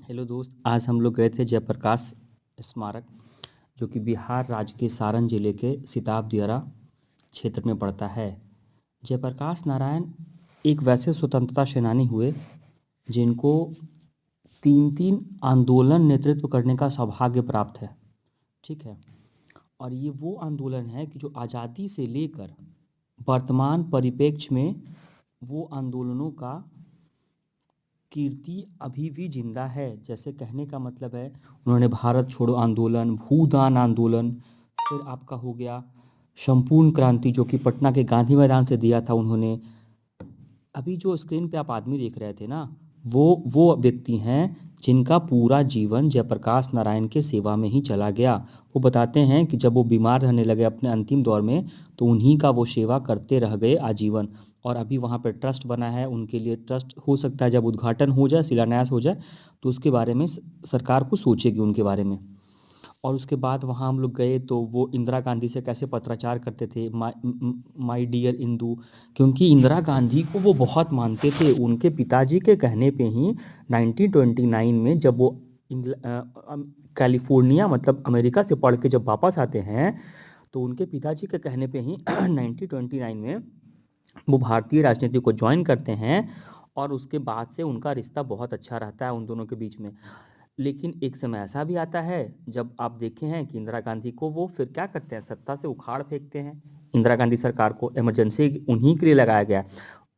Hello दोस्त, आज हम लोग गए थे जयप्रकाश स्मारक, जो कि बिहार राज्य के सारण जिले के सिताब दियारा क्षेत्र में पड़ता है। जयप्रकाश नारायण एक वैसे स्वतंत्रता सेनानी हुए जिनको तीन तीन आंदोलन नेतृत्व करने का सौभाग्य प्राप्त है। ठीक है। और ये वो आंदोलन है कि जो आज़ादी से लेकर वर्तमान परिप्रेक्ष्य में वो आंदोलनों का कीर्ति अभी भी जिंदा है। जैसे कहने का मतलब है, उन्होंने भारत छोड़ो आंदोलन, भूदान आंदोलन, फिर आपका हो गया संपूर्ण क्रांति जो कि पटना के गांधी मैदान से दिया था उन्होंने। अभी जो स्क्रीन पे आप आदमी देख रहे थे ना, वो व्यक्ति हैं जिनका पूरा जीवन जयप्रकाश नारायण के सेवा में ही चला गया। वो बताते हैं कि जब वो बीमार रहने लगे अपने अंतिम दौर में, तो उन्हीं का वो सेवा करते रह गए आजीवन। और अभी वहाँ पे ट्रस्ट बना है उनके लिए। ट्रस्ट हो सकता है जब उद्घाटन हो जाए, शिलान्यास हो जाए, तो उसके बारे में सरकार को सोचेगी उनके बारे में। और उसके बाद वहाँ हम लोग गए तो वो इंदिरा गांधी से कैसे पत्राचार करते थे, माई डियर इंदू, क्योंकि इंदिरा गांधी को वो बहुत मानते थे। उनके पिताजी के कहने पे ही 1929 में जब वो कैलिफोर्निया मतलब अमेरिका से पढ़ के जब वापस आते हैं, तो उनके पिताजी के कहने पे ही 1929 में वो भारतीय राजनीति को ज्वाइन करते हैं। और उसके बाद से उनका रिश्ता बहुत अच्छा रहता है उन दोनों के बीच में। लेकिन एक समय ऐसा भी आता है जब आप देखे हैं कि इंदिरा गांधी को वो फिर क्या करते हैं, सत्ता से उखाड़ फेंकते हैं। इंदिरा गांधी सरकार को इमरजेंसी उन्हीं के लिए लगाया गया।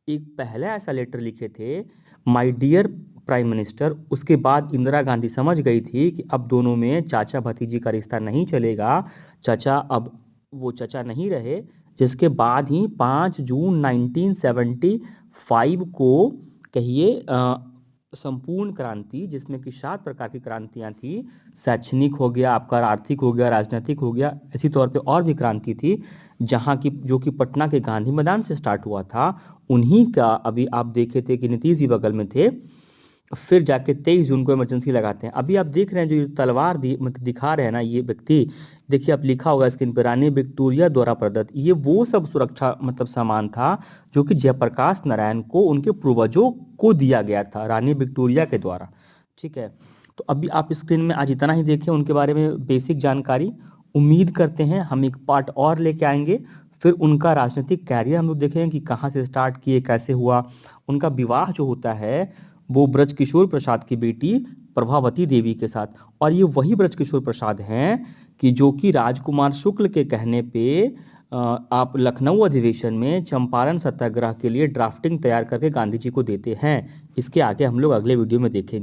एक पहले ऐसा लेटर लिखे थे, माय डियर प्राइम मिनिस्टर। उसके बाद इंदिरा गांधी समझ गई थी कि अब दोनों में चाचा भतीजी का रिश्ता नहीं चलेगा। चाचा अब वो चाचा नहीं रहे, जिसके बाद ही 5 जून 1975 को कहिए संपूर्ण क्रांति, जिसमें कि 7 प्रकार की क्रांतियां थी। शैक्षणिक हो गया, आपका आर्थिक हो गया, राजनीतिक हो गया, इसी तौर पे और भी क्रांति थी जहां की जो कि पटना के गांधी मैदान से स्टार्ट हुआ था। उन्हीं का अभी आप देखे थे कि नीतीश जी बगल में थे। फिर जाके 23 जून को इमरजेंसी लगाते हैं। अभी आप देख रहे हैं जो ये तलवार मतलब दिखा रहे हैं ना ये व्यक्ति, देखिए आप लिखा होगा स्क्रीन पे, रानी विक्टोरिया द्वारा प्रदत्त। ये वो सब सुरक्षा मतलब सामान था जो कि जयप्रकाश नारायण को उनके पूर्वजों को दिया गया था रानी विक्टोरिया के द्वारा। ठीक है। तो अभी आप स्क्रीन में आज इतना ही देखें उनके बारे में बेसिक जानकारी। उम्मीद करते हैं हम एक पार्ट और लेके आएंगे। फिर उनका राजनीतिक कैरियर हम लोग देखेंगे कि कहाँ से स्टार्ट किए, कैसे हुआ। उनका विवाह जो होता है वो ब्रजकिशोर प्रसाद की बेटी प्रभावती देवी के साथ। और ये वही ब्रजकिशोर प्रसाद हैं कि जो कि राजकुमार शुक्ल के कहने पे आप लखनऊ अधिवेशन में चंपारण सत्याग्रह के लिए ड्राफ्टिंग तैयार करके गांधी जी को देते हैं। इसके आगे हम लोग अगले वीडियो में देखेंगे।